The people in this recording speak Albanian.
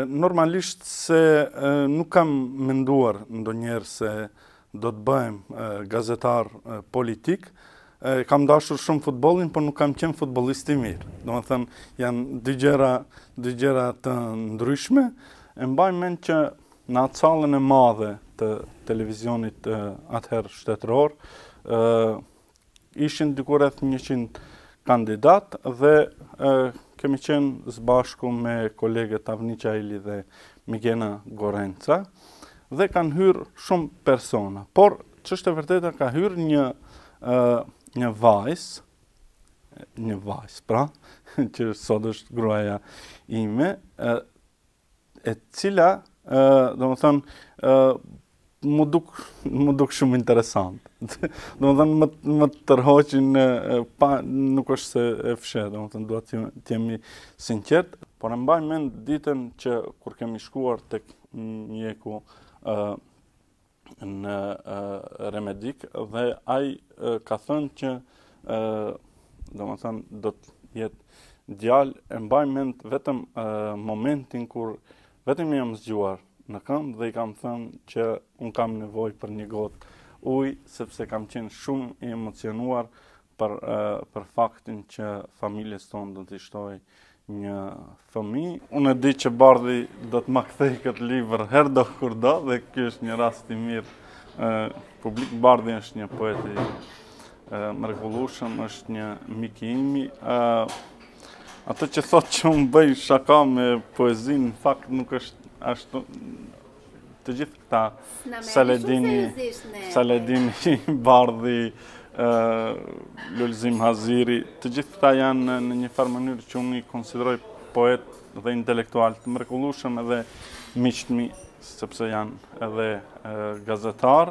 Normalisht se nuk kam menduar ndonjëherë se do të bëhem gazetar politik. Kam dashur shumë futbollin, por nuk kam qenë futbollist i mirë. Domethënë, janë dy gjëra të ndryshme. E mbaj mend që në atë sallën e madhe të televizionit atëherë shtetëror, ishin diku rreth 100 kandidat dhe kemi qenë së bashku me kolegët Avniqa Ili dhe Migena Gorenca dhe kanë hyrë shumë persona. Por, ç'është e vërteta, ka hyrë një vajzë, pra, që sot është gruaja ime, e cila, domethënë, mu duk shumë interesant. Domethënë, më tërhoqin, nuk është se e fshe, domethënë, duhet të jemi sinqert, por e mbaj mend ditën që kur kemi shkuar tek mjeku në Remedik dhe ai ka thënë që domethënë do të jetë djalë. E mbaj mend vetëm momentin kur vetëm jam zgjuar në këmbë dhe i kam thënë që unë kam nevojë për një gotë ujë, sepse kam qenë shumë i emocionuar për faktin që familjes tonë do t'i shtoj një fëmijë. Unë e di që Bardhi do të ma kthej këtë libër herdo kur do, dhe ky është një rast i mirë publik. Bardhi është një poet i mrekullueshëm, është një mik i imi. Ato që thotë që unë bëj shaka me poezinë, në fakt nuk është ashtu. Të gjithë këta Saledini, Bardhi, Lulzim Haziri, të gjithë këta janë në një farë mënyrë që unë i konsideroj poet dhe intelektual të mrekullueshëm edhe miq të mi, sepse janë edhe gazetar.